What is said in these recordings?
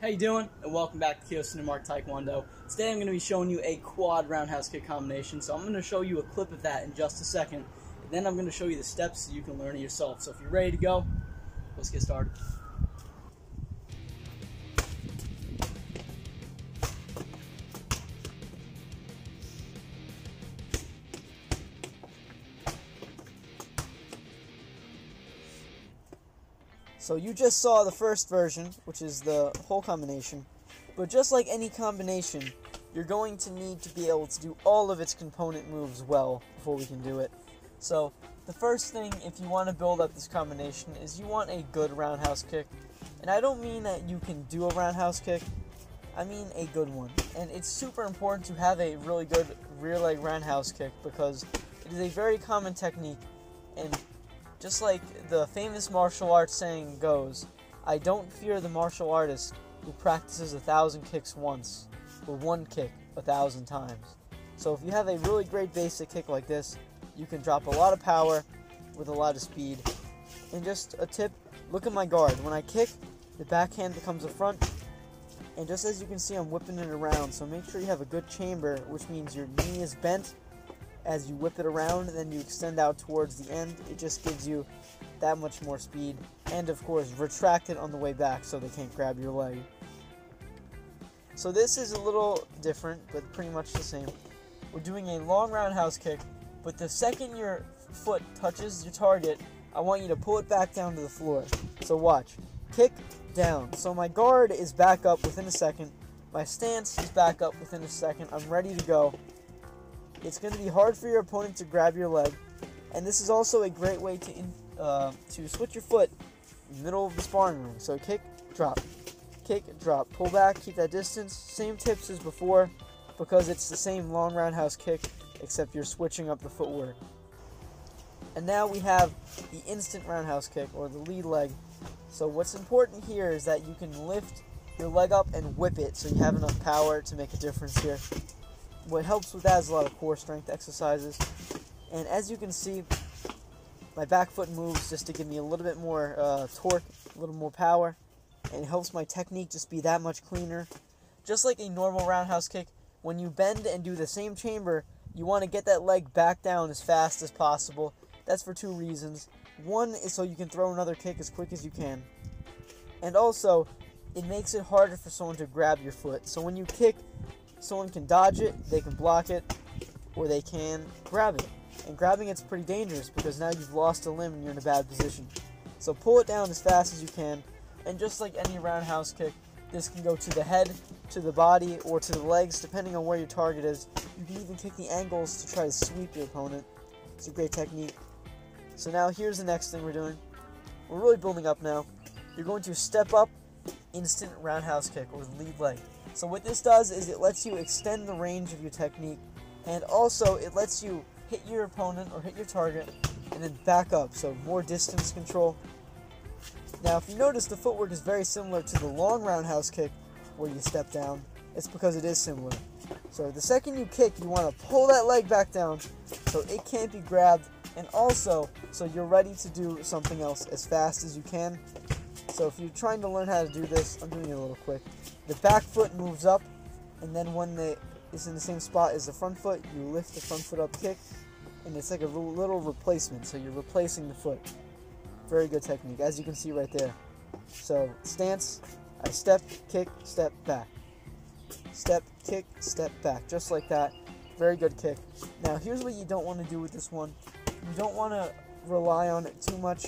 How you doing? And welcome back to Kyosin and Mark Taekwondo. Today I'm going to be showing you a quad roundhouse kick combination. So I'm going to show you a clip of that in just a second. And then I'm going to show you the steps so you can learn it yourself. So if you're ready to go, let's get started. So you just saw the first version, which is the whole combination, but just like any combination, you're going to need to be able to do all of its component moves well before we can do it. So the first thing, if you want to build up this combination, is you want a good roundhouse kick. And I don't mean that you can do a roundhouse kick, I mean a good one. And it's super important to have a really good rear leg roundhouse kick because it is a very common technique, and just like the famous martial arts saying goes, I don't fear the martial artist who practices 1,000 kicks once, but one kick 1,000 times. So if you have a really great basic kick like this, you can drop a lot of power with a lot of speed. And just a tip, look at my guard. When I kick, the backhand becomes a front, and just as you can see, I'm whipping it around. So make sure you have a good chamber, which means your knee is bent as you whip it around, and then you extend out towards the end. It just gives you that much more speed, and of course retract it on the way back so they can't grab your leg. So this is a little different, but pretty much the same. We're doing a long roundhouse kick, but the second your foot touches your target, I want you to pull it back down to the floor. So watch. Kick down. So my guard is back up within a second, my stance is back up within a second, I'm ready to go. It's going to be hard for your opponent to grab your leg, and this is also a great way to switch your foot in the middle of the sparring ring. So kick, drop, pull back, keep that distance. Same tips as before, because it's the same long roundhouse kick, except you're switching up the footwork. And now we have the instant roundhouse kick, or the lead leg. So what's important here is that you can lift your leg up and whip it so you have enough power to make a difference here. What helps with that is a lot of core strength exercises. And as you can see, my back foot moves just to give me a little bit more torque, a little more power, and it helps my technique just be that much cleaner. Just like a normal roundhouse kick, when you bend and do the same chamber, you want to get that leg back down as fast as possible. That's for two reasons. One is so you can throw another kick as quick as you can, and also it makes it harder for someone to grab your foot. So when you kick, someone can dodge it, they can block it, or they can grab it. And grabbing it's pretty dangerous because now you've lost a limb and you're in a bad position. So pull it down as fast as you can, and just like any roundhouse kick, this can go to the head, to the body, or to the legs, depending on where your target is. You can even kick the angles to try to sweep your opponent. It's a great technique. So now here's the next thing we're doing. We're really building up now. You're going to step up instant roundhouse kick, or lead leg. So what this does is it lets you extend the range of your technique, and also it lets you hit your opponent or hit your target and then back up, so more distance control. Now if you notice, the footwork is very similar to the long roundhouse kick where you step down. It's because it is similar. So the second you kick, you want to pull that leg back down so it can't be grabbed, and also so you're ready to do something else as fast as you can. So if you're trying to learn how to do this, I'm doing it a little quick. The back foot moves up, and then when it's in the same spot as the front foot, you lift the front foot up, kick, and it's like a little replacement, so you're replacing the foot. Very good technique, as you can see right there. So stance, I step, kick, step, back. Step, kick, step, back, just like that. Very good kick. Now here's what you don't want to do with this one. You don't want to rely on it too much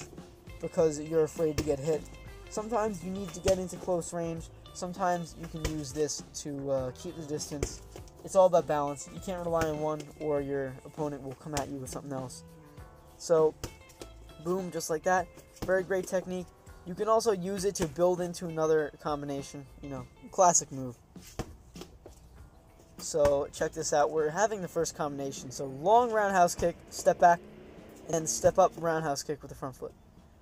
because you're afraid to get hit. Sometimes you need to get into close range. Sometimes you can use this to keep the distance. It's all about balance. You can't rely on one, or your opponent will come at you with something else. So, boom, just like that. Very great technique. You can also use it to build into another combination. Classic move. So, check this out. We're having the first combination. So, long roundhouse kick, step back, and then step up roundhouse kick with the front foot.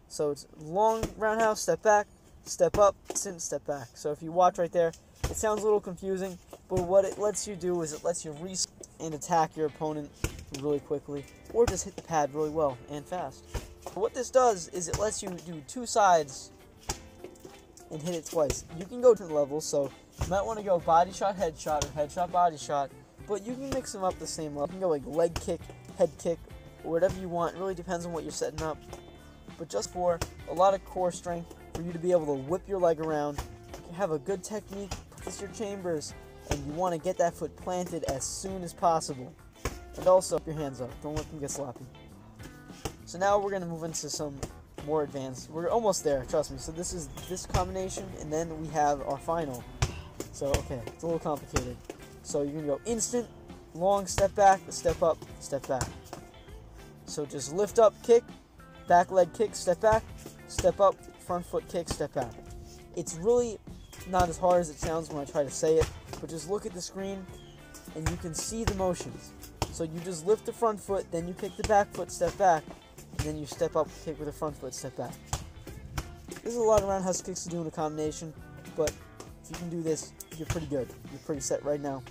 So, it's long roundhouse, step back, step up, step back. So if you watch right there, it sounds a little confusing, but what it lets you do is it lets you reset and attack your opponent really quickly, or just hit the pad really well and fast. But what this does is it lets you do two sides and hit it twice. You can go to the levels, so you might want to go body shot, headshot, or headshot, body shot, but you can mix them up the same level. You can go like leg kick, head kick, or whatever you want. It really depends on what you're setting up. But just for a lot of core strength, for you to be able to whip your leg around, you have a good technique, practice your chambers, and you want to get that foot planted as soon as possible. And also, keep your hands up. Don't let them get sloppy. So now we're going to move into some more advanced. We're almost there, trust me. So this is this combination, and then we have our final. So, okay, it's a little complicated. So you're going to go instant, long step back, step up, step back. So just lift up, kick, back leg kick, step up, front foot kick, step back. It's really not as hard as it sounds when I try to say it, but just look at the screen and you can see the motions. So you just lift the front foot, then you kick the back foot, step back, and then you step up, kick with the front foot, step back. There's a lot of roundhouse kicks to do in a combination, but if you can do this, you're pretty good. You're pretty set right now.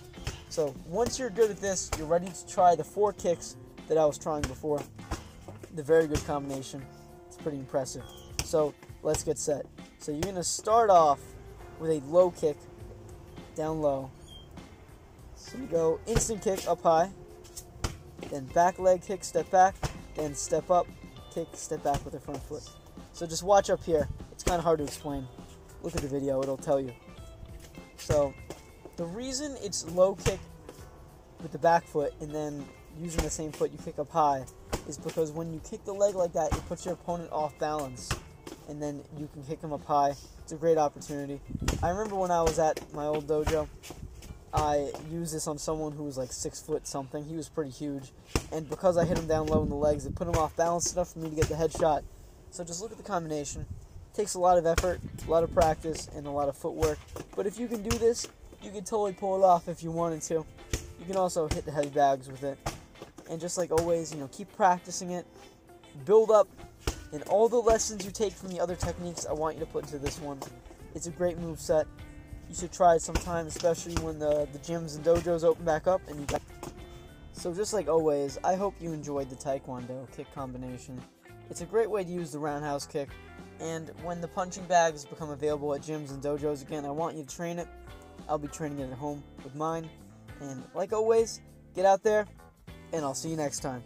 So once you're good at this, you're ready to try the 4 kicks that I was trying before. The very good combination. It's pretty impressive. So let's get set. So you're going to start off with a low kick, down low. So you go instant kick up high, then back leg kick, step back, then step up, kick, step back with the front foot. So just watch up here. It's kind of hard to explain. Look at the video, it'll tell you. So the reason it's low kick with the back foot and then using the same foot you kick up high is because when you kick the leg like that, it puts your opponent off balance, and then you can kick him up high. It's a great opportunity. I remember when I was at my old dojo, I used this on someone who was like 6 foot something. He was pretty huge, and because I hit him down low in the legs, it put him off balance enough for me to get the headshot. So just look at the combination. It takes a lot of effort, a lot of practice, and a lot of footwork. But if you can do this, you can totally pull it off if you wanted to. You can also hit the heavy bags with it. And just like always, keep practicing it. Build up. And all the lessons you take from the other techniques, I want you to put into this one. It's a great move set. You should try it sometime, especially when the gyms and dojos open back up. So just like always, I hope you enjoyed the Taekwondo kick combination. It's a great way to use the roundhouse kick. And when the punching bags become available at gyms and dojos again, I want you to train it. I'll be training it at home with mine. And like always, get out there, and I'll see you next time.